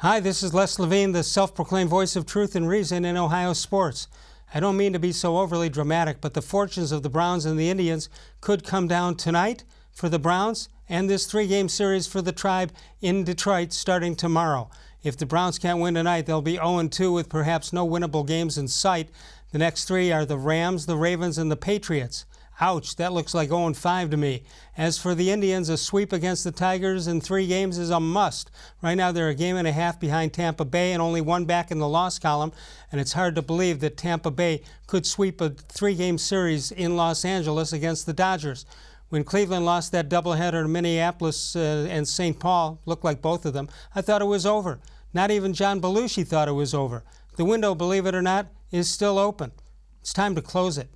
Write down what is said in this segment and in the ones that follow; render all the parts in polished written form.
Hi, this is Les-Levine, the self-proclaimed voice of truth and reason in Ohio sports. I don't mean to be so overly dramatic, but the fortunes of the Browns and the Indians could come down tonight for the Browns and this three-game series for the Tribe in Detroit starting tomorrow. If the Browns can't win tonight, they'll be 0-2 with perhaps no winnable games in sight. The next three are the Rams, the Ravens, and the Patriots. Ouch, that looks like 0-5 to me. As for the Indians, a sweep against the Tigers in 3 games is a must. Right now they're a game and a half behind Tampa Bay and only one back in the loss column, and it's hard to believe that Tampa Bay could sweep a 3-game series in Los Angeles against the Dodgers. When Cleveland lost that doubleheader to Minneapolis and St. Paul, looked like both of them, I thought it was over. Not even John Belushi thought it was over. The window, believe it or not, is still open. It's time to close it.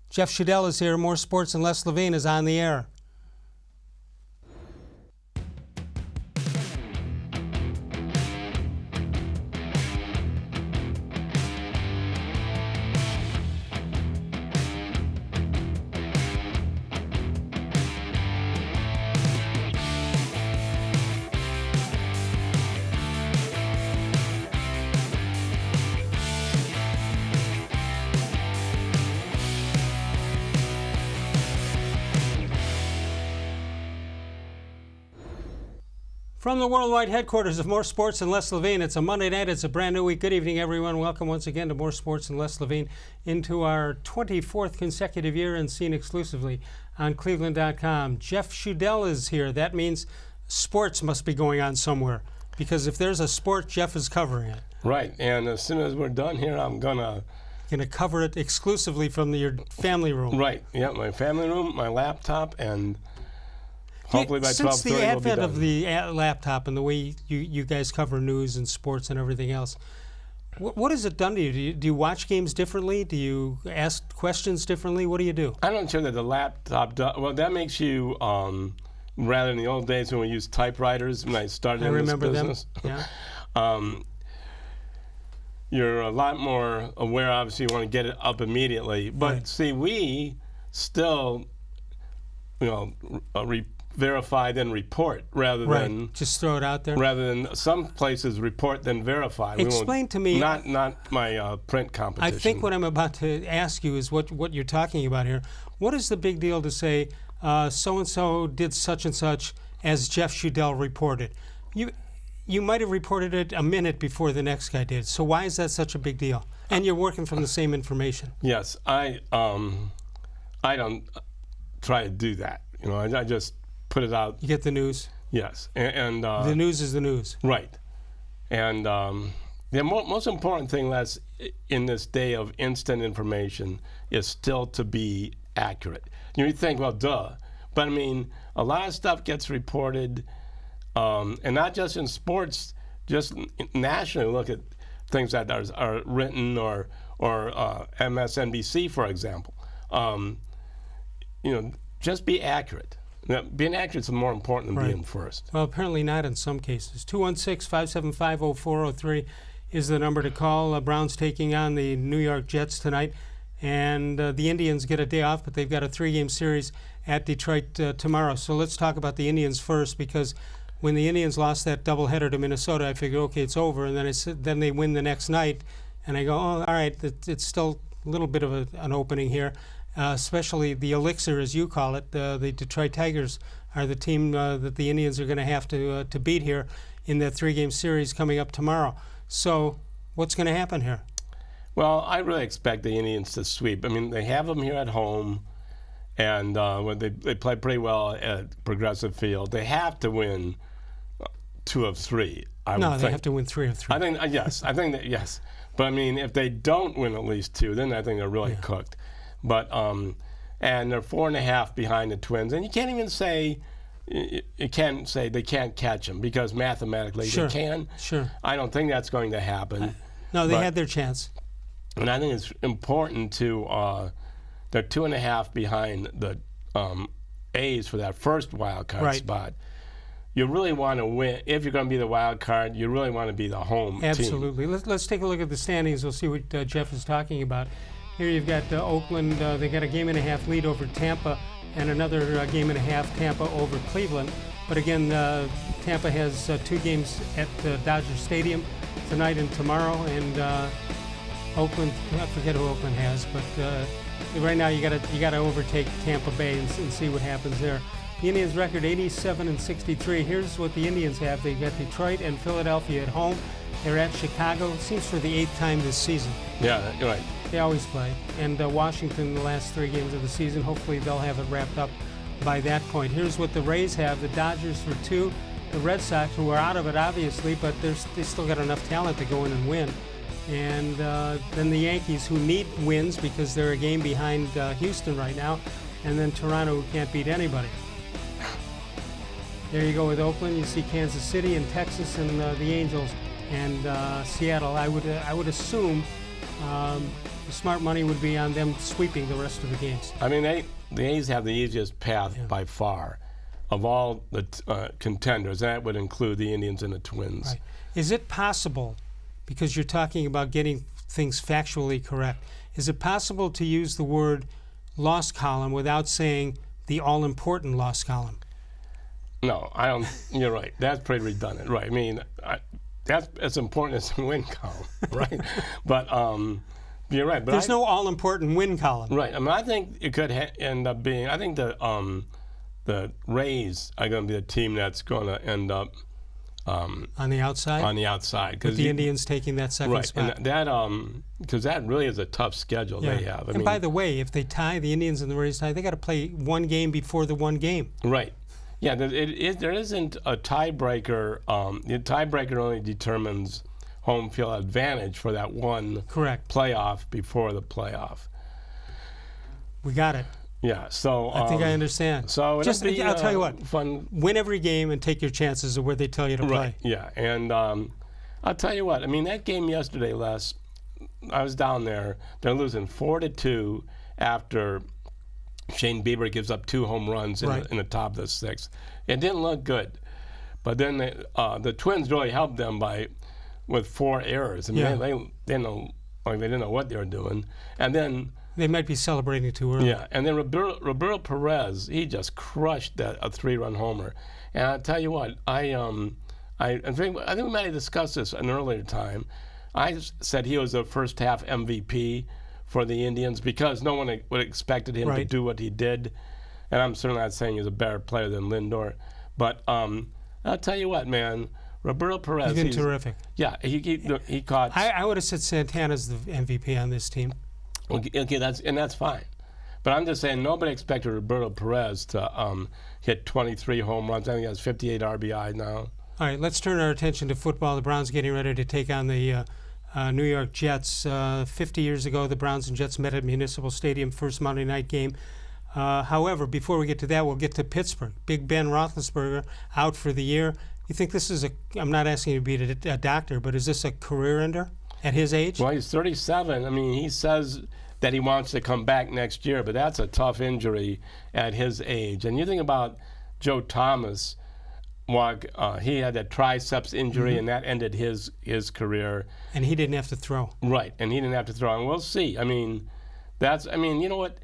Jeff-Schudel is here. More Sports and Les-Levine is on the air. From the worldwide headquarters of More Sports and Les-Levine, it's a Monday night, it's a brand new week. Good evening, everyone. Welcome once again to More Sports and Les-Levine into our 24th consecutive year and seen exclusively on cleveland.com. Jeff-Schudel is here. That means sports must be going on somewhere, because if there's a sport, Jeff is covering it. Right, and as soon as we're done here, I'm gonna cover it exclusively from your family room. Right, yeah, my family room, my laptop, and hopefully by 12:30 Since the advent we'll be done. of the laptop and the way you guys cover news and sports and everything else, what has it done to you? Do you watch games differently? Do you ask questions differently? What do you do? I'm not sure that the laptop does. Well, that makes you, rather than the old days when we used typewriters when I started in this business. Them. Yeah. You're a lot more aware. Obviously, you want to get it up immediately. But Right. see, we still, verify then report rather than just throw it out there. Rather than some places report then verify. Explain to me. Not my print competition. I think what I'm about to ask you is what you're talking about here. What is the big deal to say so and so did such and such as Jeff-Schudel reported? You might have reported it a minute before the next guy did. So why is that such a big deal? And you're working from the same information. Yes, I don't try to do that. I just put it out. You get the news? Yes. And the news is the news. Right. And the most important thing, Les, in this day of instant information is still to be accurate. You think, well, duh. But, I mean, a lot of stuff gets reported, and not just in sports, just nationally. Look at things that are written or MSNBC, for example. Just be accurate. Now, being accurate is more important than being first. Well, apparently not in some cases. 216-575-0403 is the number to call. Browns taking on the New York Jets tonight. And the Indians get a day off, but they've got a 3-game series at Detroit tomorrow. So let's talk about the Indians first, because when the Indians lost that doubleheader to Minnesota, I figured, okay, it's over. And then they win the next night. And I go, oh, all right, it's still a little bit of an opening here. Especially the elixir, as you call it. The Detroit Tigers are the team that the Indians are going to have to beat here in that 3-game series coming up tomorrow. So what's going to happen here? Well, I really expect the Indians to sweep. I mean, they have them here at home, and they play pretty well at Progressive Field. They have to win 2 of 3. No, they have to win 3 of 3. I think yes. I think that yes. But I mean, if they don't win at least 2, then I think they're really cooked. But and they're 4.5 behind the Twins, and you can't even say they can't catch them, because mathematically they can. Sure. I don't think that's going to happen. No, they had their chance. And I think it's important to they're 2.5 behind the A's for that first wild card spot. You really want to win. If you're going to be the wild card, you really want to be the home Absolutely. team. Let's take a look at the standings. We'll see what Jeff is talking about. Here you've got Oakland. They got a 1.5 game lead over Tampa, and another 1.5 game Tampa over Cleveland. But again, Tampa has 2 games at Dodger Stadium tonight and tomorrow, and Oakland, I forget who Oakland has, but right now you gotta overtake Tampa Bay and see what happens there. The Indians' record 87-63. Here's what the Indians have. They got Detroit and Philadelphia at home. They're at Chicago. It seems for the 8th time this season. Yeah, you're right. They always play. And Washington, the last 3 games of the season. Hopefully they'll have it wrapped up by that point. Here's what the Rays have. The Dodgers for 2. The Red Sox, who are out of it obviously, but they still got enough talent to go in and win. And then the Yankees, who need wins because they're a game behind Houston right now. And then Toronto, who can't beat anybody. There you go with Oakland. You see Kansas City and Texas and the Angels and Seattle. I would assume the smart money would be on them sweeping the rest of the games. I mean, the A's have the easiest path by far of all the contenders. That would include the Indians and the Twins. Right. Is it possible, because you're talking about getting things factually correct, is it possible to use the word loss column without saying the all-important loss column? No, I don't. You're right. That's pretty redundant. Right. I mean, that's as important as the win column, right? But you're right. But there's no all-important win column. Right. I mean, I think it could end up being. I think the Rays are going to be the team that's going to end up on the outside. On the outside, with the Indians taking that second spot. Right. And that because that really is a tough schedule they have. And by the way, if they tie, the Indians and the Rays tie, they got to play 1 game before the 1 game. Right. Yeah, there isn't a tiebreaker. The tiebreaker only determines home field advantage for that one playoff before the playoff. We got it. Yeah, so I think I understand. So just I'll tell you what, fun. Win every game and take your chances of where they tell you to play. Right. Yeah, and I'll tell you what. I mean, that game yesterday, Les, I was down there. They're losing 4-2 after Shane Bieber gives up 2 home runs in the top of the 6th. It didn't look good, but then the Twins really helped them with 4 errors. I mean, they didn't know what they were doing, and then they might be celebrating too early. Yeah, and then Roberto Perez, he just crushed a 3-run homer. And I'll tell you what, I think we might have discussed this an earlier time. I said he was the first half MVP for the Indians because no one would have expected him to do what he did. And I'm certainly not saying he's a better player than Lindor. But I'll tell you what, man, Roberto Perez. He's been terrific. Yeah, he caught. I would have said Santana's the MVP on this team. Okay, that's fine. But I'm just saying nobody expected Roberto Perez to hit 23 home runs. I think he has 58 RBI now. All right, let's turn our attention to football. The Browns getting ready to take on the New York Jets. 50 years ago, the Browns and Jets met at Municipal Stadium, first Monday night game. However, before we get to that, we'll get to Pittsburgh. Big Ben Roethlisberger out for the year. You think this is I'm not asking you to be a doctor, but is this a career ender at his age? Well, he's 37. I mean, he says that he wants to come back next year, but that's a tough injury at his age. And you think about Joe Thomas, he had a triceps injury, and that ended his career. And he didn't have to throw. Right, and he didn't have to throw. And we'll see. I mean, you know what?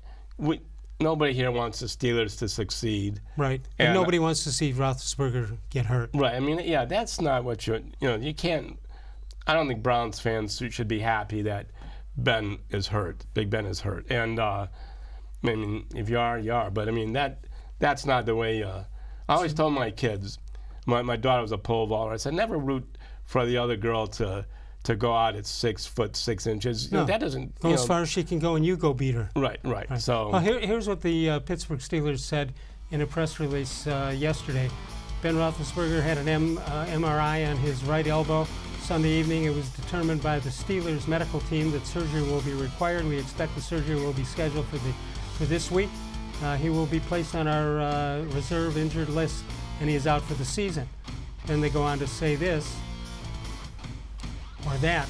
Nobody here wants the Steelers to succeed. Right, and nobody wants to see Roethlisberger get hurt. Right, I mean, yeah, that's not what you can't. I don't think Browns fans should be happy that Ben is hurt. Big Ben is hurt. And, I mean, if you are, you are. But, I mean, that's not the way. I always told my kids, my daughter was a pole vaulter. I said, never root for the other girl to go out at 6'6". No. That doesn't go as far as she can go, and you go beat her. Right. So well, here's what the Pittsburgh Steelers said in a press release yesterday. Ben Roethlisberger had an MRI on his right elbow. Sunday evening, it was determined by the Steelers medical team that surgery will be required. We expect the surgery will be scheduled for this week. He will be placed on our reserve injured list, and he is out for the season. Then they go on to say this or that.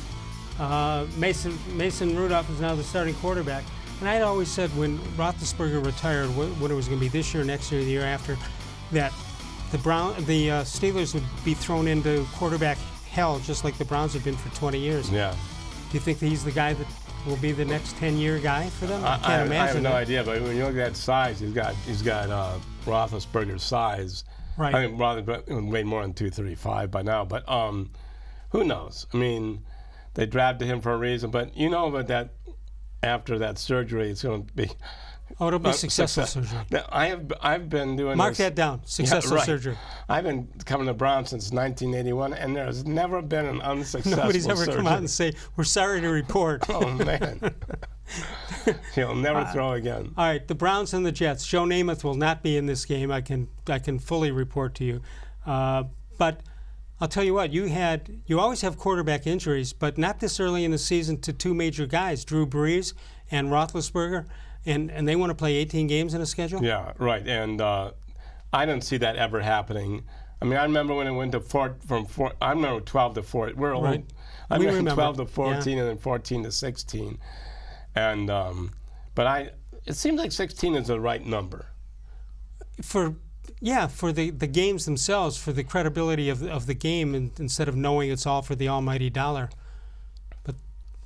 Mason Rudolph is now the starting quarterback. And I had always said when Roethlisberger retired, what it was going to be this year, next year, the year after, that the Steelers would be thrown into quarterback hell, just like the Browns have been for 20 years. Yeah. Do you think that he's the guy that will be the next 10-year guy for them? I can't imagine. I have no idea, but when you look at that size, he's got Roethlisberger's size, Right. I think Roethlisberger weighed more than 235 by now, but who knows? I mean, they drafted him for a reason, but you know that after that surgery, it's going to be. Oh, it'll be successful surgery. I've been doing Mark this. that down. Successful surgery. I've been coming to Browns since 1981, and there's never been an unsuccessful Nobody's ever surgery. come out and say, "We're sorry to report." Oh man, he'll never throw again. All right, the Browns and the Jets. Joe Namath will not be in this game. I can fully report to you. But I'll tell you what, you always have quarterback injuries, but not this early in the season to two major guys, Drew Brees and Roethlisberger. And they want to play 18 games in a schedule? Yeah, right. And I didn't see that ever happening. I mean, I remember when it went to I remember 12 to 4. We're old. Right. I remember 12 to 14 yeah. and then 14 to 16. And but it seems like 16 is the right number. For the games themselves, for the credibility of the game, instead of knowing it's all for the almighty dollar. But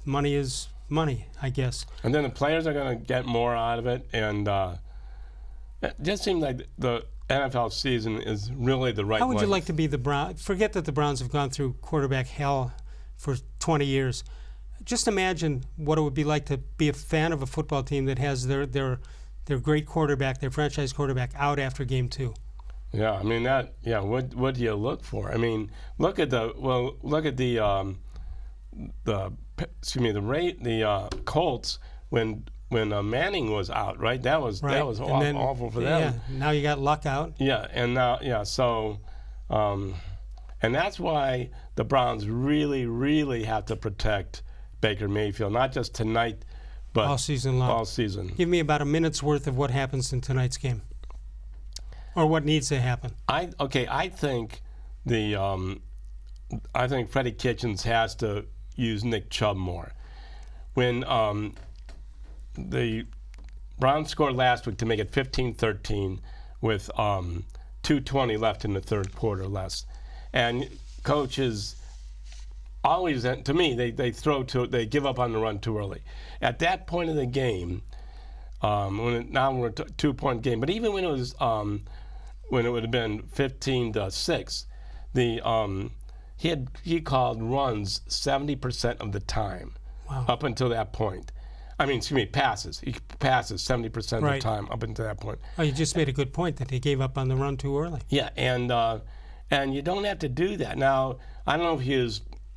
money is money, I guess. And then the players are going to get more out of it, and it just seems like the NFL season is really the right How would you length. like to be the Browns? Forget that the Browns have gone through quarterback hell for 20 years. Just imagine what it would be like to be a fan of a football team that has their great quarterback, their franchise quarterback, out after game 2. Yeah, I mean that. Yeah, what do you look for? I mean, look at the Colts when Manning was out, right? That was awful for them. Yeah, now you got Luck out. Yeah, and now so, and that's why the Browns really, really have to protect Baker-Mayfield, not just tonight, but all season long. All season. Give me about a minute's worth of what happens in tonight's game, or what needs to happen. I think freddie-kitchens has to use Nick Chubb more. When the Browns scored last week to make it 15-13 with 2:20 left in the third quarter less, and coaches always, to me, they give up on the run too early. At that point of the game, now we're a 2-point game, but even when it was when it would have been 15-6, he called runs 70% of the time. Wow. Up until that point. I mean, passes. He passes 70% of the time up until that point. Oh, you just made a good point that he gave up on the run too early. Yeah, and you don't have to do that. Now, I don't know if he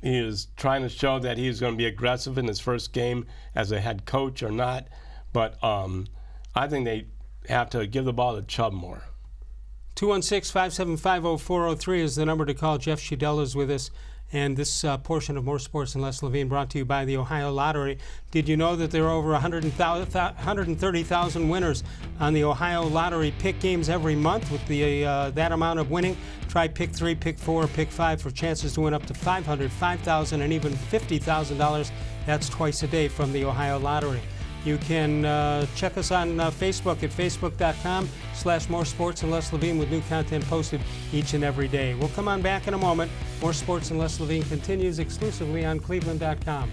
is trying to show that he's going to be aggressive in his first game as a head coach or not, but I think they have to give the ball to Chubb more. 216-575-0403 is the number to call. Jeff Schudel is with us. And this portion of More Sports and Les-levine brought to you by the Ohio Lottery. Did you know that there are over 130,000 winners on the Ohio Lottery pick games every month? With that amount of winning, try pick 3, pick 4, pick 5 for chances to win up to $500, $5,000, and even $50,000. That's twice a day from the Ohio Lottery. You can check us on Facebook at facebook.com/more-sports-and-les-levine with new content posted each and every day. We'll come on back in a moment. More Sports and Les-levine continues exclusively on cleveland.com.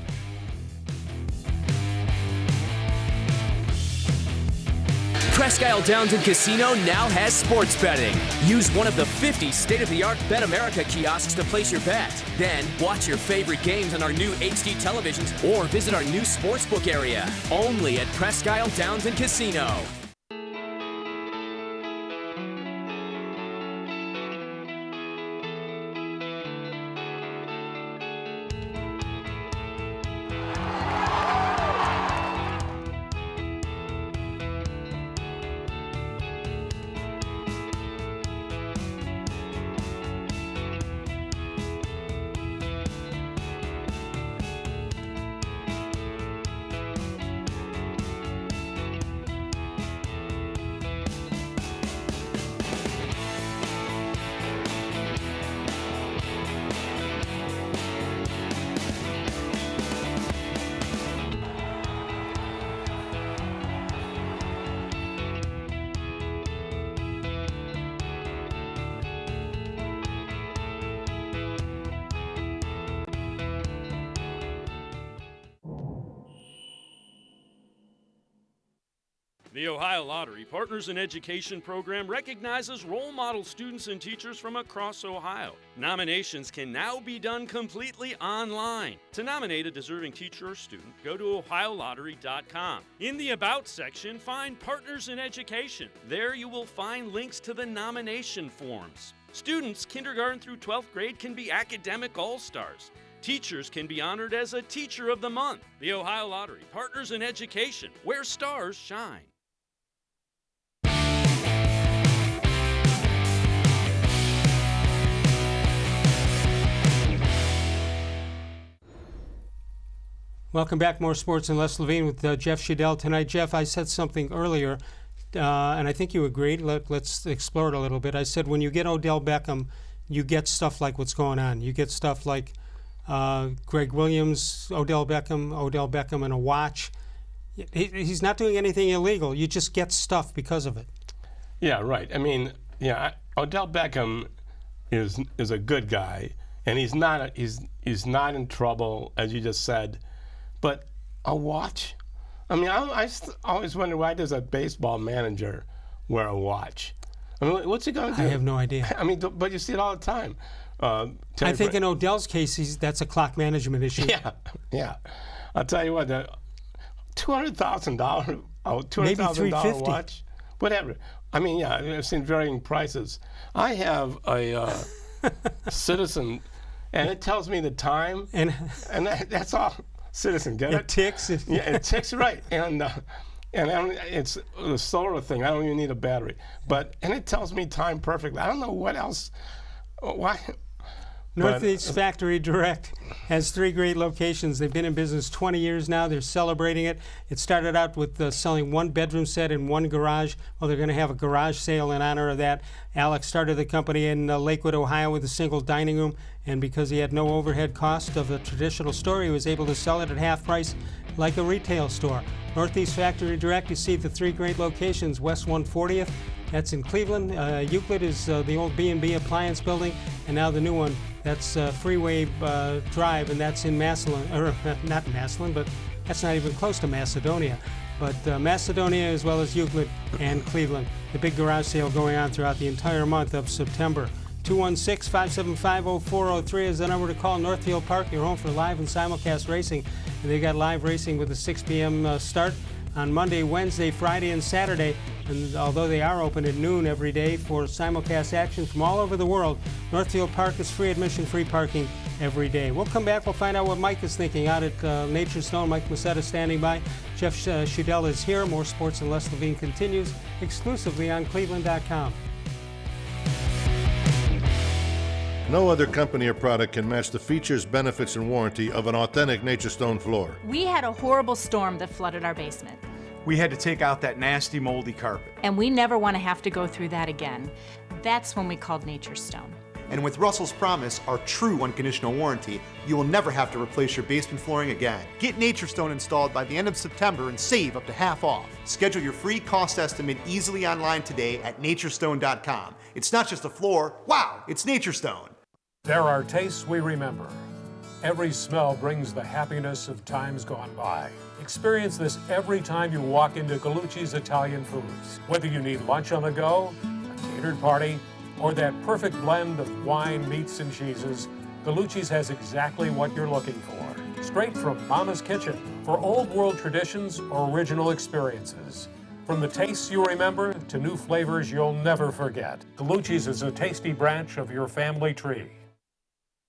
Presque Isle Downs and Casino now has sports betting. Use one of the 50 state-of-the-art Bet America kiosks to place your bet. Then watch your favorite games on our new HD televisions or visit our new sportsbook area. Only at Presque Isle Downs and Casino. The Ohio Lottery Partners in Education program recognizes role model students and teachers from across Ohio. Nominations can now be done completely online. To nominate a deserving teacher or student, go to ohiolottery.com. In the About section, find Partners in Education. There you will find links to the nomination forms. Students kindergarten through 12th grade can be academic all-stars. Teachers can be honored as a Teacher of the Month. The Ohio Lottery Partners in Education, where stars shine. Welcome back, More Sports and Les-Levine with Jeff Schudel tonight. Jeff, I said something earlier, and I think you agreed. Let's explore it a little bit. I said when you get Odell Beckham, you get stuff like what's going on. You get stuff like Greg Williams, Odell Beckham and a watch. He's not doing anything illegal. You just get stuff because of it. Yeah, right. I mean, yeah, Odell Beckham is a good guy, and he's not in trouble, as you just said. But a watch? I mean, I always wonder, why does a baseball manager wear a watch? I mean, what's he going to do? I have no idea. I mean, but you see it all the time. I think in Odell's case, that's a clock management issue. Yeah. I'll tell you what, the $200,000, $200,000 watch, whatever. I mean, yeah, I've seen varying prices. I have a Citizen, and it tells me the time, and that's all. Citizen, get it? It ticks. Yeah, it ticks, right. And it's the solar thing. I don't even need a battery. And it tells me time perfectly. I don't know what else. Why? Northeast Factory Direct has 3 great locations. They've been in business 20 years now. They're celebrating it. It started out with selling 1 bedroom set and 1 garage. Well, they're going to have a garage sale in honor of that. Alex started the company in Lakewood, Ohio with a single dining room, and because he had no overhead cost of a traditional store, he was able to sell it at half price like a retail store. Northeast Factory Direct, you see the 3 great locations. West 140th, that's in Cleveland. Euclid is the old B&B appliance building, and now the new one, that's Freeway Drive, and that's in Massillon, or not Massillon, but that's not even close to Macedonia. But Macedonia as well as Euclid and Cleveland. The big garage sale going on throughout the entire month of September. 216-575-0403 is the number to call. Northfield Park, your home for live and simulcast racing. And they got live racing with a 6 p.m. Start on Monday, Wednesday, Friday, and Saturday. And although they are open at noon every day for simulcast action from all over the world, Northfield Park is free admission, free parking every day. We'll come back. We'll find out what Mike is thinking out at Nature's Stone. Mike Masetta standing by. Jeff Schudel is here. More Sports and Les-Levine continues exclusively on cleveland.com. No other company or product can match the features, benefits, and warranty of an authentic Nature's Stone floor. We had a horrible storm that flooded our basement. We had to take out that nasty moldy carpet. And we never want to have to go through that again. That's when we called Nature's Stone. And with Russell's Promise, our true unconditional warranty, you will never have to replace your basement flooring again. Get Nature's Stone installed by the end of September and save up to half off. Schedule your free cost estimate easily online today at naturestone.com. It's not just a floor, wow, it's Nature's Stone. There are tastes we remember. Every smell brings the happiness of times gone by. Experience this every time you walk into Gallucci's Italian Foods. Whether you need lunch on the go, a catered party, or that perfect blend of wine, meats, and cheeses, Gallucci's has exactly what you're looking for. Straight from Mama's Kitchen for old world traditions or original experiences. From the tastes you remember to new flavors you'll never forget, Gallucci's is a tasty branch of your family tree.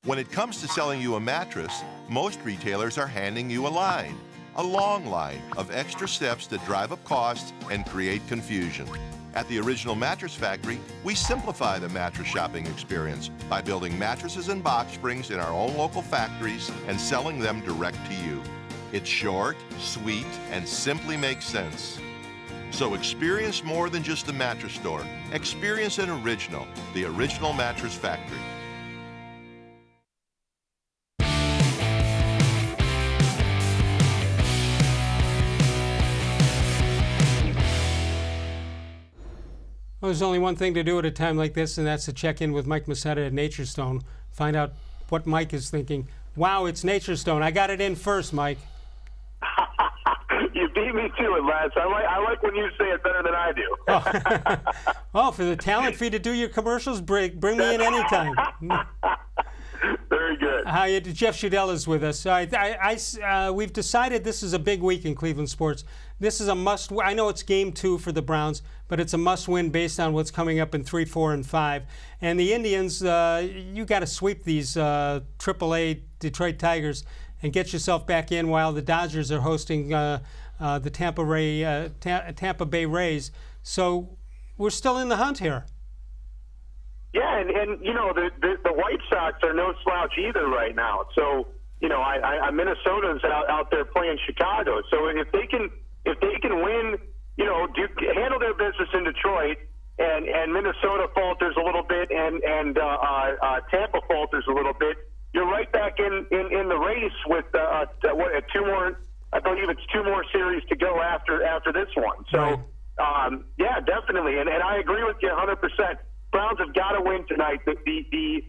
When it comes to selling you a mattress, most retailers are handing you a line. A long line of extra steps that drive up costs and create confusion. At the Original Mattress Factory, we simplify the mattress shopping experience by building mattresses and box springs in our own local factories and selling them direct to you. It's short, sweet, and simply makes sense. So experience more than just a mattress store. Experience an original, the Original Mattress Factory. Well, there's only one thing to do at a time like this, and that's to check in with Mike Masetta at Nature's Stone. Find out what Mike is thinking. Wow, it's Nature's Stone. I got it in first, Mike. You beat me too, Les. I like when you say it better than I do. Oh, for the talent fee to do your commercials, bring me in anytime. Very good. Hi, Jeff Schudel is with us. We've decided this is a big week in Cleveland sports. This is a must. I know it's game 2 for the Browns, but it's a must-win based on what's coming up in 3, 4, and 5. And the Indians, you got to sweep these AAA Detroit Tigers and get yourself back in while the Dodgers are hosting the Tampa Bay Rays. So we're still in the hunt here. Yeah, and you know, the White Sox are no slouch either right now. So, you know, Minnesota's out there playing Chicago. So if they can win, you know, handle their business in Detroit, and Minnesota falters a little bit, and Tampa falters a little bit, you're right back in the race with 2 more. I believe it's 2 more series to go after this one. So, yeah, definitely, and I agree with you 100%. Browns have got to win tonight. The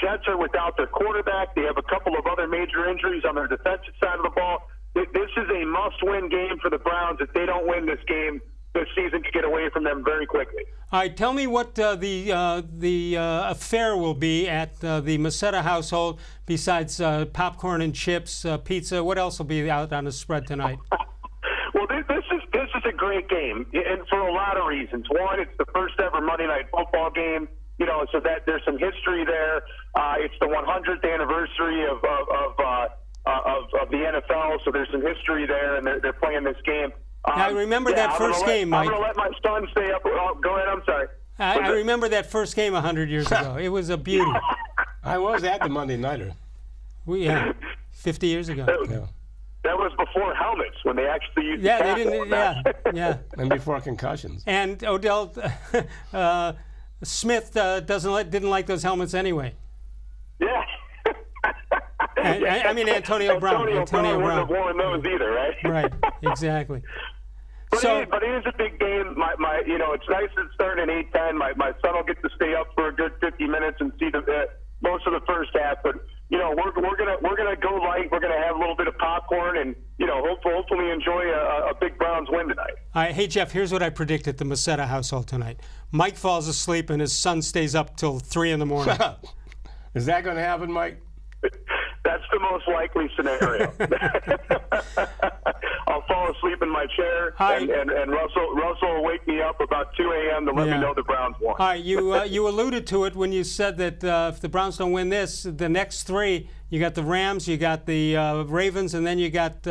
Jets are without their quarterback. They have a couple of other major injuries on their defensive side of the ball. This is a must-win game for the Browns. If they don't win this game, this season could get away from them very quickly. All right, tell me what the affair will be at the Masetta household besides popcorn and chips, pizza. What else will be out on the spread tonight? Well, this is a great game, and for a lot of reasons. One, it's the first ever Monday Night Football game, you know, so that there's some history there. It's the 100th anniversary of the NFL, so there's some history there, and they're playing this game. I remember that first game, Mike. I'm going to let my son stay up. Oh, go ahead, I'm sorry. I remember that first game 100 years ago. It was a beauty. I was at the Monday Nighter. 50 years ago. That was before helmets, when they actually used they didn't. Yeah. And before concussions. And Odell Smith didn't like those helmets anyway. Yeah. I mean Antonio Brown. Antonio Brown wouldn't have worn those either, right? Right. Exactly. But it is a big game. My you know, it's nice it's starting at 8:10. My son will get to stay up for a good 50 minutes and see most of the first half. But you know, we're gonna go light. We're gonna have a little bit of popcorn, and you know, hopefully enjoy a big Browns win tonight. All right, hey Jeff, here's what I predict at the Masetta household tonight. Mike falls asleep and his son stays up till 3 in the morning. Is that going to happen, Mike? That's the most likely scenario. I'll fall asleep in my chair, and Russell will wake me up about 2 a.m. to let me know the Browns won. All right, you alluded to it when you said that if the Browns don't win this, the next 3, you got the Rams, you got the Ravens, and then you got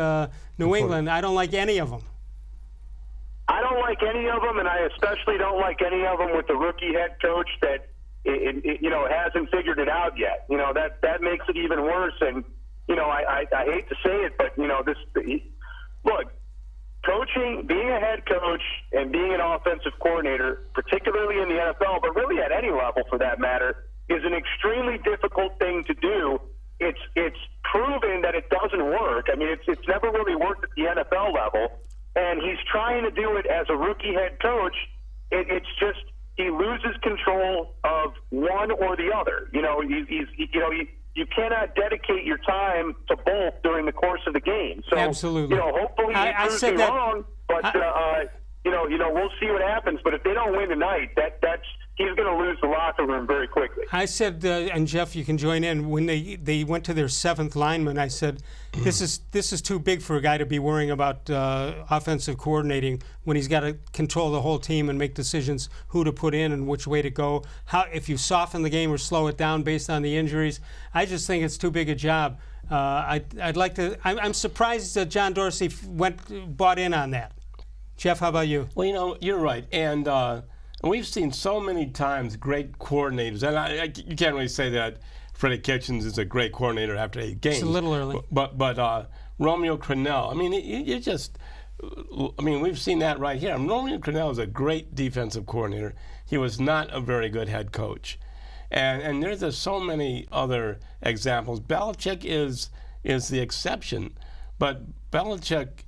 New England. I don't like any of them. I don't like any of them, and I especially don't like any of them with the rookie head coach that you know, hasn't figured it out yet. You know, that makes it even worse. And you know, I hate to say it, but you know, look, coaching, being a head coach and being an offensive coordinator, particularly in the NFL, but really at any level for that matter, is an extremely difficult thing to do. It's proven that it doesn't work. I mean, it's never really worked at the NFL level, and he's trying to do it as a rookie head coach. It's just he loses control of one or the other. You know, you cannot dedicate your time to both during the course of the game. So, absolutely. You know, hopefully he proves me wrong, but you know, we'll see what happens. But if they don't win tonight, that's he's going to lose the locker room very quickly. I said, and Jeff, you can join in. When they went to their 7th lineman, I said, this is too big for a guy to be worrying about offensive coordinating when he's got to control the whole team and make decisions who to put in and which way to go. How if you soften the game or slow it down based on the injuries. I just think it's too big a job. I'd like to. I'm surprised that John Dorsey bought in on that. Jeff, how about you? Well, you know, you're right, and we've seen so many times great coordinators, and you can't really say that Freddie-Kitchens is a great coordinator after 8 games. It's a little early. But Romeo Crennel, I mean, we've seen that right here. Romeo Crennel is a great defensive coordinator. He was not a very good head coach. And there's just so many other examples. Belichick is the exception, but Belichick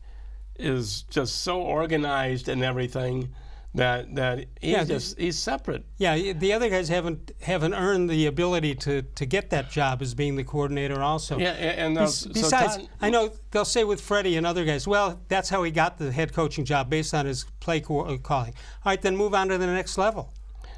is just so organized and everything that he's separate. Yeah, the other guys haven't earned the ability to get that job as being the coordinator also. Yeah, and besides, I know they'll say with Freddie and other guys, well, that's how he got the head coaching job based on his play calling. All right, then move on to the next level.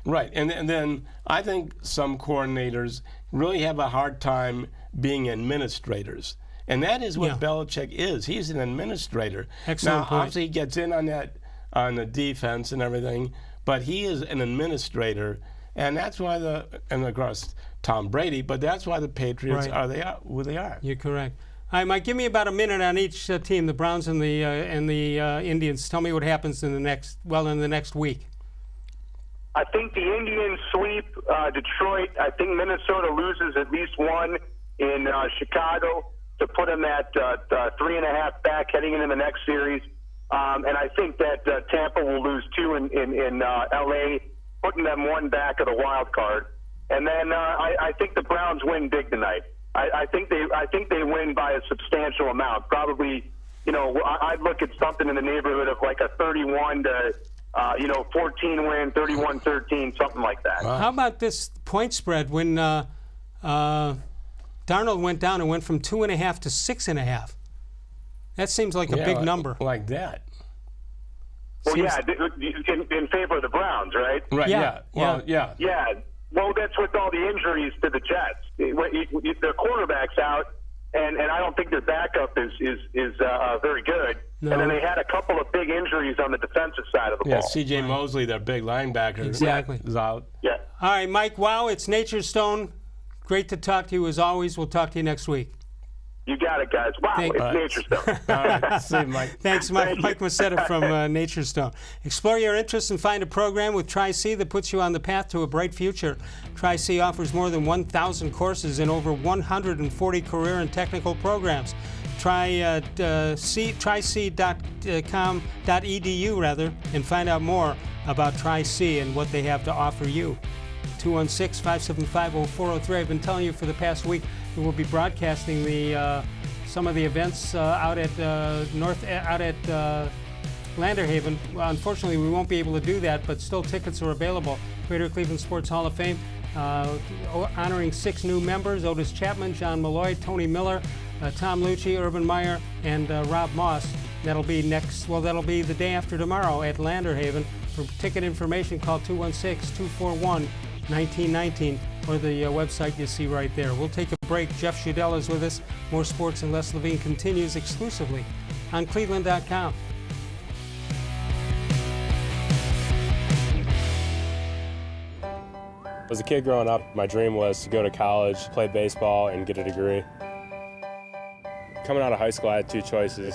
Right, and then I think some coordinators really have a hard time being administrators. And that is what Belichick is. He's an administrator. Excellent now, point. obviously, he gets in on the defense and everything, but he is an administrator, and that's why and of course Tom Brady, but that's why the Patriots are who they are. You're correct. All right, Mike, give me about a minute on each team, the Browns and the Indians. Tell me what happens in the next week. I think the Indians sweep Detroit. I think Minnesota loses at least one in Chicago to put them at 3.5 back heading into the next series. And I think that Tampa will lose 2 in L.A., putting them 1 back of the wild card. And then I think the Browns win big tonight. I think they win by a substantial amount. Probably, I'd look at something in the neighborhood of like a 31 to 14 win, 31-13, something like that. Wow. How about this point spread when Darnold went down and went from 2.5 to 6.5? That seems like a big number. Like that. Well, in favor of the Browns, right? Right. Yeah. Well, yeah. Yeah. Well, that's with all the injuries to the Jets. Their quarterback's out, and I don't think their backup is very good. No. And then they had a couple of big injuries on the defensive side of the ball. Yeah, C.J. Mosley, their big linebacker, is out. Yeah. All right, Mike. Wow, it's Nature's Stone. Great to talk to you as always. We'll talk to you next week. You got it, guys. Wow, it's Nature's Stone. All right, see you, Mike. Thanks, Mike. Mike Macetta from Nature's Stone. Explore your interests and find a program with Tri-C that puts you on the path to a bright future. Tri-C offers more than 1,000 courses in over 140 career and technical programs. Tri-C.com.edu and find out more about Tri-C and what they have to offer you. 216-575-0403. I've been telling you for the past week that we'll be broadcasting some of the events out at Landerhaven. Well, unfortunately, we won't be able to do that, but still tickets are available. Greater Cleveland Sports Hall of Fame, honoring 6 new members: Otis Chapman, John Malloy, Tony Miller, Tom Lucci, Urban Meyer, and Rob Moss. That'll be the day after tomorrow at Landerhaven. For ticket information, call 216-241-1919 or the website you see right there. We'll take a break. Jeff Schudel is with us. More Sports and Les-Levine continues exclusively on cleveland.com. As a kid growing up, my dream was to go to college, play baseball, and get a degree. Coming out of high school, I had 2 choices.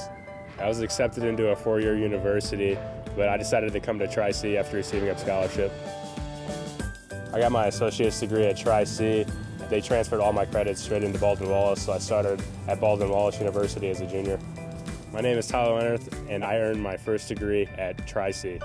I was accepted into a 4-year university, but I decided to come to Tri-C after receiving a scholarship. I got my associate's degree at Tri-C. They transferred all my credits straight into Baldwin-Wallace, so I started at Baldwin-Wallace University as a junior. My name is Tyler Leonard, and I earned my first degree at Tri-C.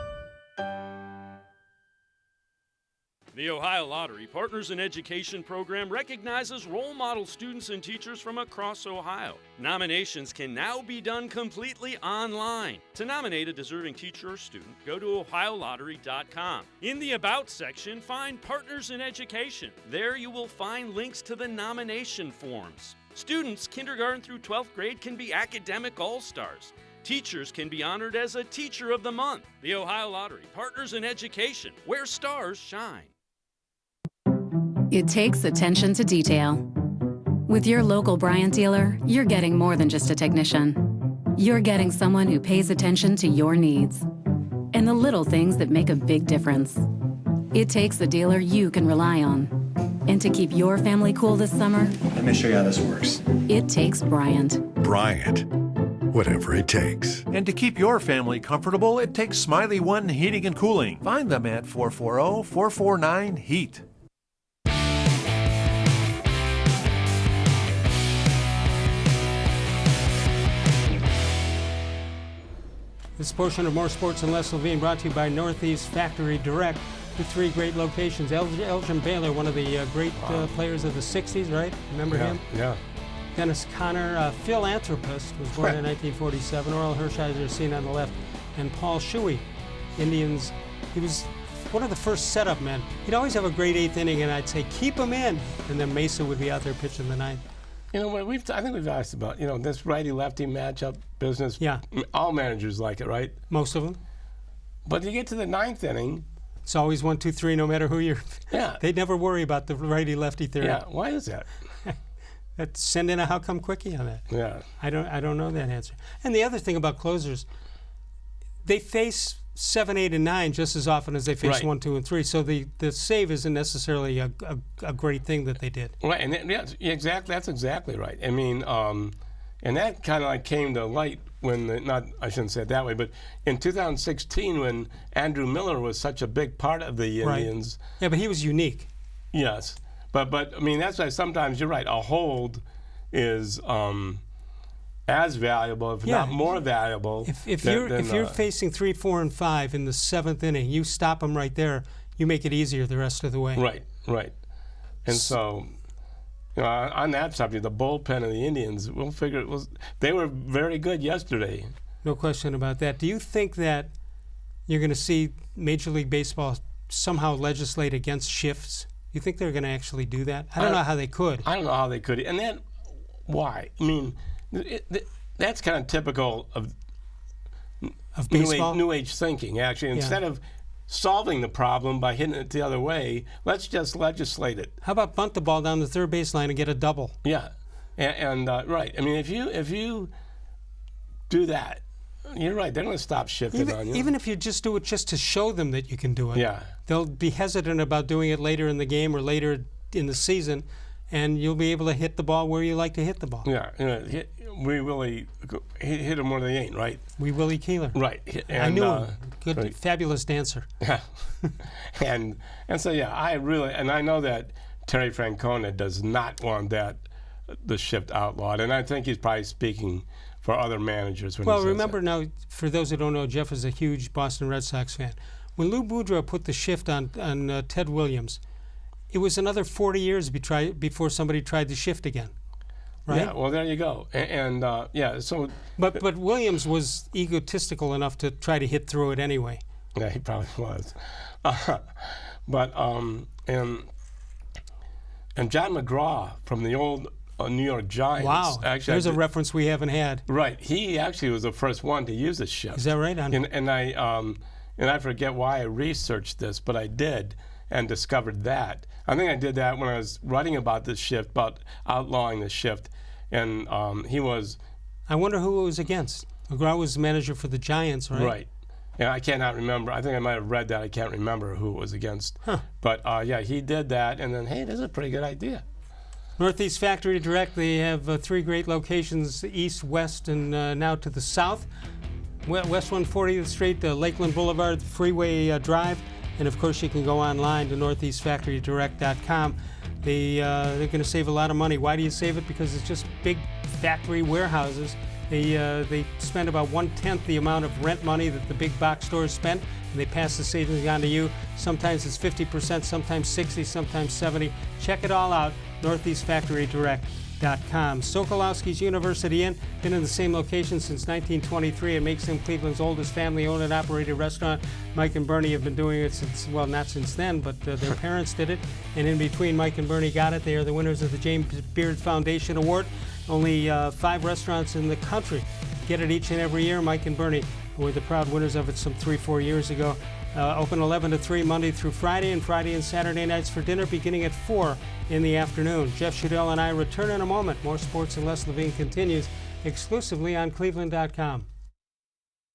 The Ohio Lottery Partners in Education program recognizes role model students and teachers from across Ohio. Nominations can now be done completely online. To nominate a deserving teacher or student, go to ohiolottery.com. In the About section, find Partners in Education. There you will find links to the nomination forms. Students kindergarten through 12th grade can be academic all-stars. Teachers can be honored as a Teacher of the Month. The Ohio Lottery Partners in Education, where stars shine. It takes attention to detail. With your local Bryant dealer, you're getting more than just a technician. You're getting someone who pays attention to your needs and the little things that make a big difference. It takes a dealer you can rely on. And to keep your family cool this summer, let me show you how this works. It takes Bryant. Bryant. Whatever it takes. And to keep your family comfortable, it takes Smiley One Heating and Cooling. Find them at 440-449-HEAT. This portion of More Sports and Les-Levine brought to you by Northeast Factory Direct with 3 great locations. Elgin Baylor, one of the great players of the 60s, right? Remember him? Yeah. Dennis Conner, philanthropist, was born in 1947. Oral Hershiser, seen on the left. And Paul Shuey, Indians he was one of the first setup men. He'd always have a great 8th inning, and I'd say, keep him in. And then Mesa would be out there pitching the 9th. You know, I think we've asked about, this righty-lefty matchup business. Yeah. All managers like it, right? Most of them. But you get to the 9th inning. It's always 1, 2, 3, no matter who you're. Yeah. They never worry about the righty-lefty theory. Yeah. Why is that? Send in a how come quickie on that. Yeah. I don't know that answer. And the other thing about closers, they face 7, 8, and 9 just as often as they face 1, 2, and 3. So the save isn't necessarily a great thing that they did. Right, and exactly. That's exactly right. I mean, and that kind of like came to light when I shouldn't say it that way, but in 2016 when Andrew Miller was such a big part of the Indians. Right. Yeah, but he was unique. Yes, but I mean that's why sometimes you're right. A hold is as valuable, if not more valuable. If you're facing 3, 4, and 5 in the 7th inning, you stop them right there. You make it easier the rest of the way. Right. And so, on that subject, the bullpen of the Indians, we'll figure they were very good yesterday. No question about that. Do you think that you're going to see Major League Baseball somehow legislate against shifts? You think they're going to actually do that? I don't know how they could. I don't know how they could. And then, why? I mean, that's kind of typical of baseball? New age thinking, actually. Instead of solving the problem by hitting it the other way, let's just legislate it. How about bunt the ball down the third baseline and get a double? Yeah, and right. I mean, if you do that, you're right. They're going to stop shifting on you. Even if you just do it just to show them that you can do it. Yeah. They'll be hesitant about doing it later in the game or later in the season, and you'll be able to hit the ball where you like to hit the ball. Yeah. We really hit them where they ain't, right? We Willie Keeler. Right. And, I knew him. Good, fabulous dancer. Yeah. and so, I know that Terry Francona does not want the shift outlawed, and I think he's probably speaking for other managers when he says remember that. now, for those who don't know, Jeff is a huge Boston Red Sox fan. When Lou Boudreau put the shift on Ted Williams, it was another 40 years before somebody tried the shift again. Right? Yeah, well, there you go. So... But Williams was egotistical enough to try to hit through it anyway. Yeah, he probably was. And John McGraw from the old New York Giants. Wow, actually, there's a reference we haven't had. Right, he actually was the first one to use the shift. Is that right? And I forget why I researched this, but I did and discovered that. I think I did that when I was writing about this shift, about outlawing the shift. And he was... I wonder who it was against. McGraw was the manager for the Giants, right? Right. And I cannot remember. I think I might have read that. I can't remember who it was against. Huh. But, he did that. And then, hey, this is a pretty good idea. Northeast Factory Direct, they have 3 great locations, east, west, and now to the south. West 140th Street, Lakeland Boulevard, Freeway Drive. And, of course, you can go online to northeastfactorydirect.com. They're going to save a lot of money. Why do you save it? Because it's just big factory warehouses. They spend about 1/10 the amount of rent money that the big box stores spend, and they pass the savings on to you. Sometimes it's 50%, sometimes 60%, sometimes 70%. Check it all out, northeastfactorydirect.com. Sokolowski's University Inn, been in the same location since 1923 and makes them Cleveland's oldest family-owned and operated restaurant. Mike and Bernie have been doing it since, well, not since then, but their parents did it. And in between Mike and Bernie got it, they are the winners of the James Beard Foundation Award. Only 5 restaurants in the country get it each and every year. Mike and Bernie were the proud winners of it some 3-4 years ago. Open 11 to 3 Monday through Friday, and Friday and Saturday nights for dinner beginning at 4 in the afternoon. Jeff-Schudel and I return in a moment. More Sports and Les-Levine continues exclusively on cleveland.com.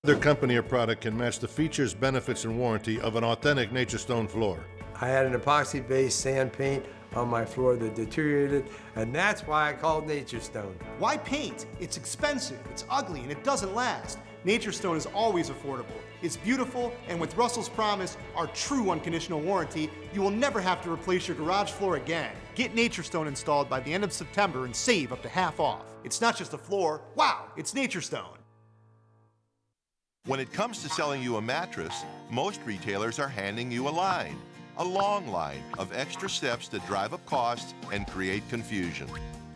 Their company or product can match the features, benefits, and warranty of an authentic Nature Stone floor. I had an epoxy-based sand paint on my floor that deteriorated, and that's why I called Nature Stone. Why paint? It's expensive, it's ugly, and it doesn't last. Nature Stone is always affordable. It's beautiful, and with Russell's Promise, our true unconditional warranty, you will never have to replace your garage floor again. Get Nature Stone installed by the end of September and save up to half off. It's not just a floor, wow, it's Nature Stone. When it comes to selling you a mattress, most retailers are handing you a line. A long line of extra steps that drive up costs and create confusion.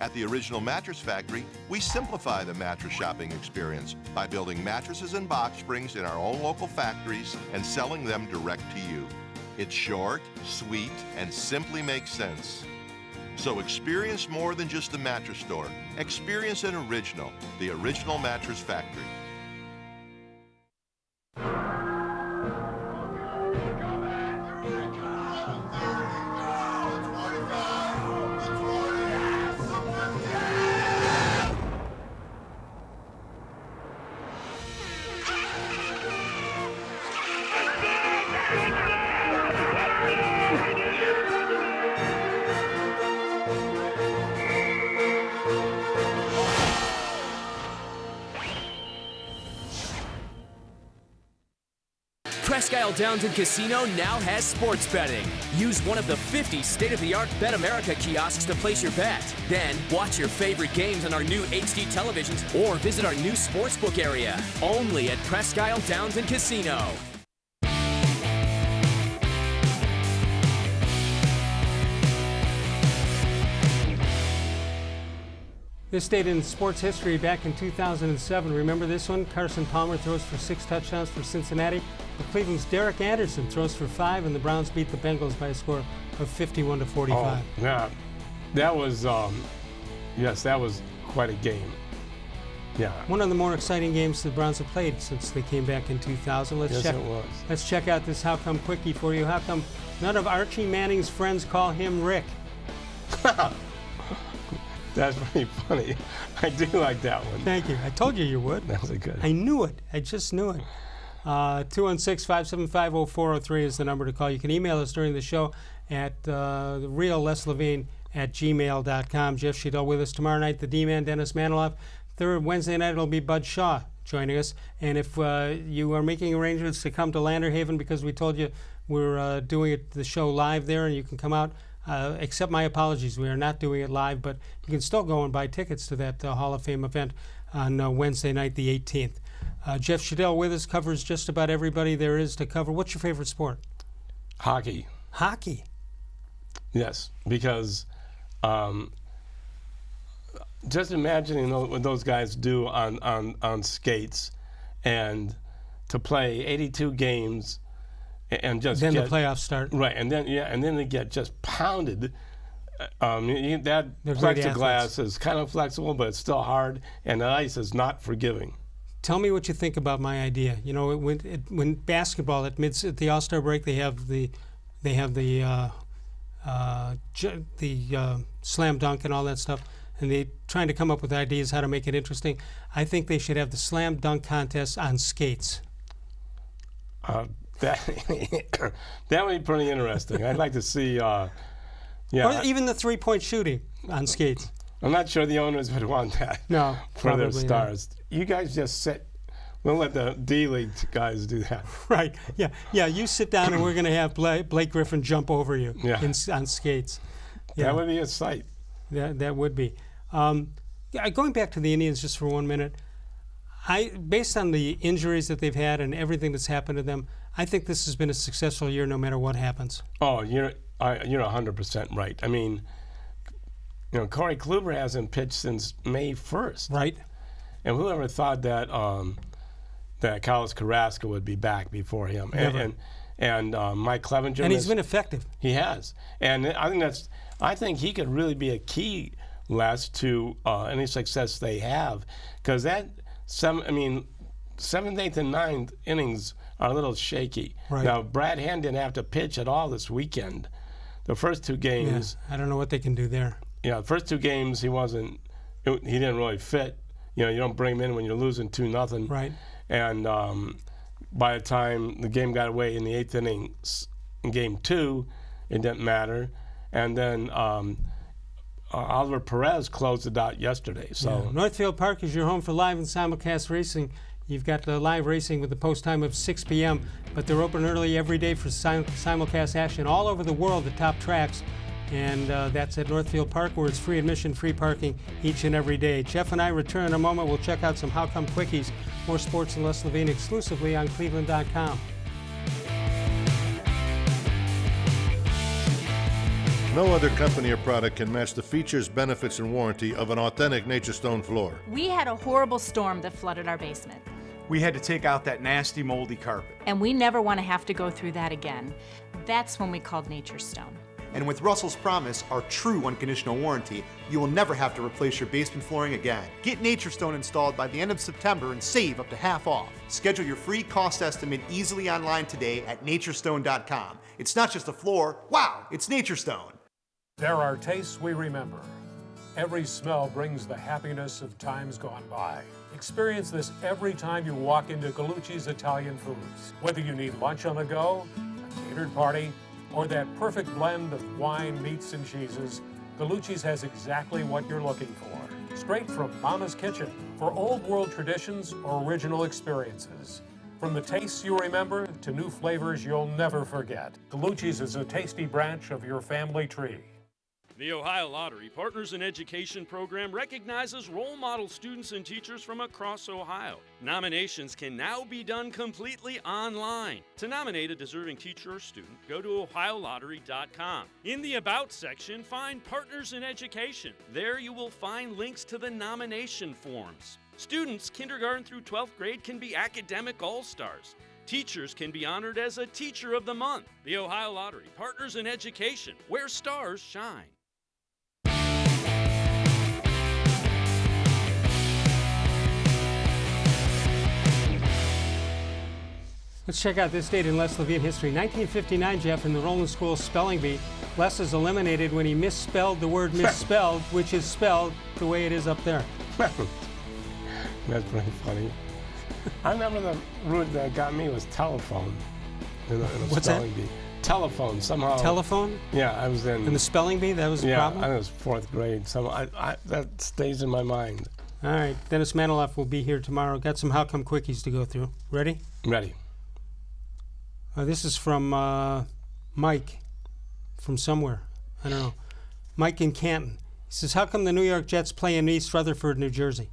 At the Original Mattress Factory, we simplify the mattress shopping experience by building mattresses and box springs in our own local factories and selling them direct to you. It's short, sweet, and simply makes sense. So experience more than just a mattress store. Experience an original, the Original Mattress Factory. Presque Isle Downs and Casino now has sports betting. Use one of the 50 state-of-the-art Bet America kiosks to place your bet. Then watch your favorite games on our new HD televisions or visit our new sportsbook area. Only at Presque Isle Downs and Casino. This date in sports history back in 2007. Remember this one? Carson Palmer throws for 6 touchdowns for Cincinnati. But Cleveland's Derek Anderson throws for 5, and the Browns beat the Bengals by a score of 51-45. Oh, yeah. That was, yes, that was quite a game. Yeah. One of the more exciting games the Browns have played since they came back in 2000. Yes, it was. Let's check out this How Come Quickie for you. How come none of Archie Manning's friends call him Rick? That's pretty funny. I do like that one. Thank you. I told you would. That was a good. I knew it. I just knew it. 216-575-0403 is the number to call. You can email us during the show at real-les-levine@gmail.com. Jeff Schudel with us tomorrow night. The D-Man, Dennis Maniloff. Third Wednesday night, it'll be Bud Shaw joining us. And if you are making arrangements to come to Lander Haven because we told you we're doing the show live there and you can come out, accept my apologies. We are not doing it live, but you can still go and buy tickets to that Hall of Fame event on Wednesday night, the 18th. Jeff Schudel with us, covers just about everybody there is to cover. What's your favorite sport? Hockey. Hockey? Yes, because just imagining what those guys do on skates and to play 82 games and just then get, the playoffs start. Right, and then they get just pounded. That They're great plexiglass athletes. is kind of flexible, but it's still hard, and the ice is not forgiving. Tell me what you think about my idea. You know, when basketball at the All-Star break, they have the slam dunk and all that stuff, and they're trying to come up with ideas how to make it interesting. I think they should have the slam dunk contest on skates. That would be pretty interesting. I'd like to see. Or even the three-point shooting on skates. I'm not sure the owners would want that. No, for their stars. Not. You guys just sit. We'll let the D-League guys do that. Right. Yeah. You sit down, and we're going to have Blake Griffin jump over you on skates. Yeah. That would be a sight. That would be. Going back to the Indians just for 1 minute, based on the injuries that they've had and everything that's happened to them, I think this has been a successful year no matter what happens. Oh, you're 100% right. I mean, Corey Kluber hasn't pitched since May 1st. Right. And whoever thought that that Carlos Carrasco would be back before him. Never. And Mike Clevenger. And he's been effective. He has. And I think he could really be a key, Les, to any success they have. Because that 7th, 8th, and 9th innings are a little shaky. Right. Now, Brad Hand didn't have to pitch at all this weekend. The first 2 games. Yeah, I don't know what they can do there. Yeah, the first 2 games he didn't really fit. You don't bring him in when you're losing 2-0. Right. And by the time the game got away in the 8th inning, in game 2, it didn't matter. And then Oliver Perez closed it out yesterday. So Northfield Park is your home for live and simulcast racing. You've got the live racing with the post time of 6 p.m., but they're open early every day for simulcast action all over the world, the top tracks. And that's at Northfield Park, where it's free admission, free parking each and every day. Jeff and I return in a moment. We'll check out some How Come Quickies, more sports and less Levine, exclusively on cleveland.com. No other company or product can match the features, benefits, and warranty of an authentic Nature Stone floor. We had a horrible storm that flooded our basement, We had to take out that nasty moldy carpet. and we never want to have to go through that again. That's when we called Nature Stone. And with Russell's Promise, our true unconditional warranty, you will never have to replace your basement flooring again. Get Nature Stone installed by the end of September and save up to half off. Schedule your free cost estimate easily online today at naturestone.com. It's not just a floor, wow, it's Nature Stone. There are tastes we remember. Every smell brings the happiness of times gone by. Experience this every time you walk into Gallucci's Italian Foods. Whether you need lunch on the go, a catered party, or that perfect blend of wine, meats, and cheeses, Gallucci's has exactly what you're looking for. Straight from Mama's Kitchen for old world traditions or original experiences. From the tastes you remember to new flavors you'll never forget, Gallucci's is a tasty branch of your family tree. The Ohio Lottery Partners in Education program recognizes role model students and teachers from across Ohio. Nominations can now be done completely online. To nominate a deserving teacher or student, go to ohiolottery.com. In the About section, find Partners in Education. There you will find links to the nomination forms. Students kindergarten through 12th grade can be academic all-stars. Teachers can be honored as a Teacher of the Month. The Ohio Lottery Partners in Education, where stars shine. Let's check out this date in Les-Levine history. 1959, Jeff, in the Roland School Spelling Bee, Les is eliminated when he misspelled the word misspelled, which is spelled the way it is up there. That's pretty funny. I remember the root that got me was telephone. In the What's spelling that? bee. Telephone, somehow. Telephone? Yeah, I was in. In the spelling bee? That was the yeah, problem? I was 4th grade. So that stays in my mind. All right, Dennis Maniloff will be here tomorrow. Got some How Come Quickies to go through. Ready? Ready. This is from Mike from somewhere. I don't know. Mike in Canton. He says, how come the New York Jets play in East Rutherford, New Jersey?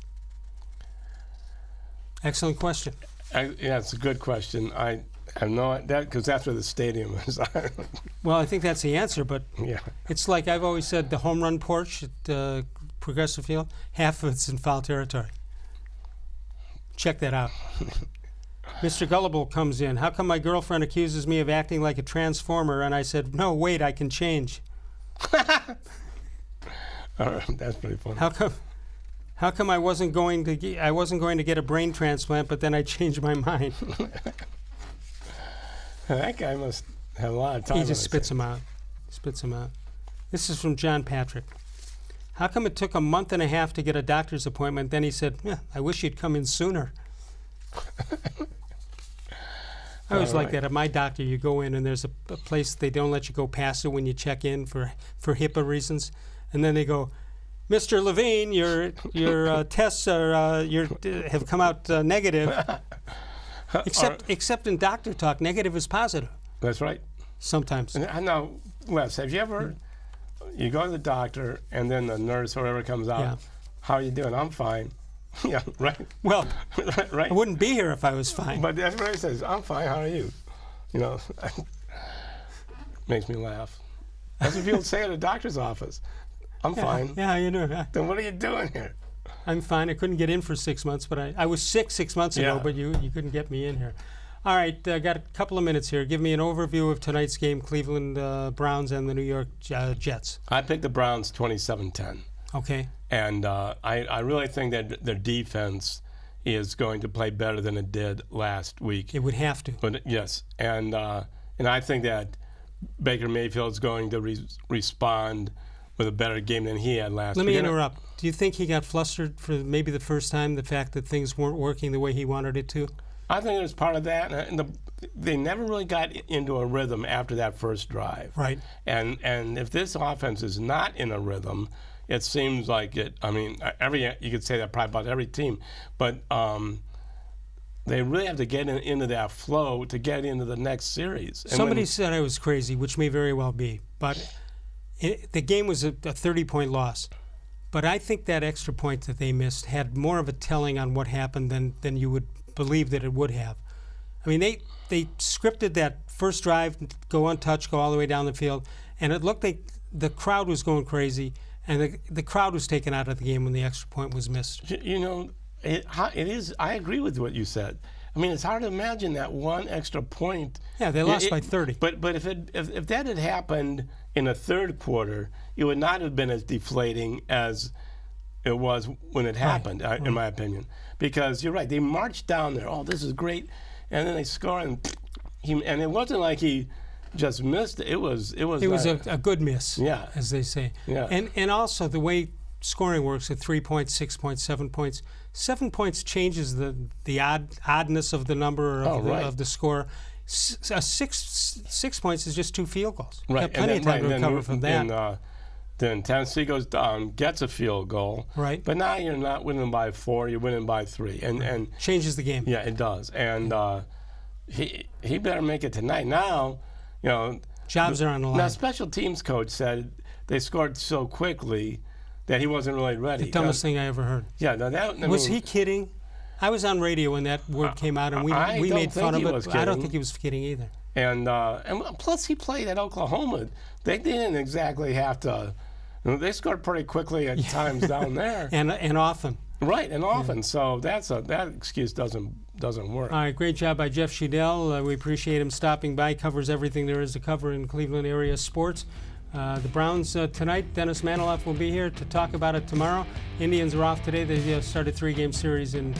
Excellent question. Yeah, it's a good question. I have no idea, because that's where the stadium is. Well, I think that's the answer, but yeah. It's like I've always said, the home run porch at Progressive Field, half of it's in foul territory. Check that out. Mr. Gullible comes in. How come my girlfriend accuses me of acting like a transformer? And I said, no, wait, I can change. All right, that's pretty funny. How come I wasn't going to get a brain transplant, but then I changed my mind? That guy must have a lot of time. He just spits them out. This is from John Patrick. How come it took a month and a half to get a doctor's appointment? Then he said, I wish you'd come in sooner. I always like that. At my doctor, you go in and there's a place they don't let you go past it when you check in for HIPAA reasons, and then they go, Mr. Levine, your tests are have come out negative. Except in doctor talk, negative is positive. That's right. Sometimes. And I know, Wes, have you ever? You go to the doctor and then the nurse or whoever comes out. Yeah. How are you doing? I'm fine. Yeah, right. Well, right. I wouldn't be here if I was fine. But everybody says, I'm fine, how are you? You know, makes me laugh. That's what people say at a doctor's office. I'm fine. Yeah, you know. Then what are you doing here? I'm fine. I couldn't get in for 6 months, but I was sick 6 months ago, but you couldn't get me in here. All right, got a couple of minutes here. Give me an overview of tonight's game, Cleveland Browns and the New York Jets. I picked the Browns 27-10. Okay. And I really think that their defense is going to play better than it did last week. It would have to. But yes, and I think that Baker-Mayfield is going to respond with a better game than he had last week. Let me interrupt. Do you think he got flustered for maybe the first time, the fact that things weren't working the way he wanted it to? I think it was part of that. And they never really got into a rhythm after that first drive. Right. And if this offense is not in a rhythm, it seems like it. I mean, you could say that probably about every team, but they really have to get into that flow to get into the next series. And somebody said I was crazy, which may very well be, but the game was a 30-point loss. But I think that extra point that they missed had more of a telling on what happened than you would believe that it would have. I mean, they scripted that first drive, go untouched, go all the way down the field, and it looked the crowd was going crazy, and the crowd was taken out of the game when the extra point was missed. You know, it is. I agree with what you said. I mean, it's hard to imagine that one extra point. Yeah, they lost by 30. But if that had happened in a third quarter, it would not have been as deflating as it was when it happened, in my opinion. Because you're right, they marched down there. Oh, this is great, and then they score, and it wasn't like he just missed it. It was a good miss. Yeah, as they say. Yeah, and also the way scoring works at 3 points, 6 points, 7 points. 7 points changes the oddness of the number of the score. 6 points is just 2 field goals. Right, Got plenty of time to recover from that. Then Tennessee goes down, gets a field goal. Right. But now you're not winning by 4; you're winning by 3, and changes the game. Yeah, it does. And he better make it tonight. Now, you know, jobs are on the line. Now, special teams coach said they scored so quickly that he wasn't really ready. The dumbest thing I ever heard. Yeah, no, was he kidding? I was on radio when that word came out, and we made fun of it. I don't think he was kidding either. And plus, he played at Oklahoma. They didn't exactly have to. You know, they scored pretty quickly at times down there, and often. Right, and often. Yeah. So that excuse doesn't work. All right, great job by Jeff Schudel. We appreciate him stopping by. Covers everything there is to cover in Cleveland area sports. The Browns tonight. Dennis Maniloff will be here to talk about it tomorrow. Indians are off today. They started a 3-game series in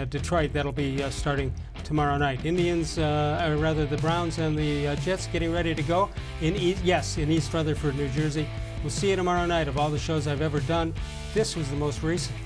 Detroit. That'll be starting tomorrow night. Indians, or rather the Browns and the Jets getting ready to go in East Rutherford, New Jersey. We'll see you tomorrow night. Of all the shows I've ever done, this was the most recent.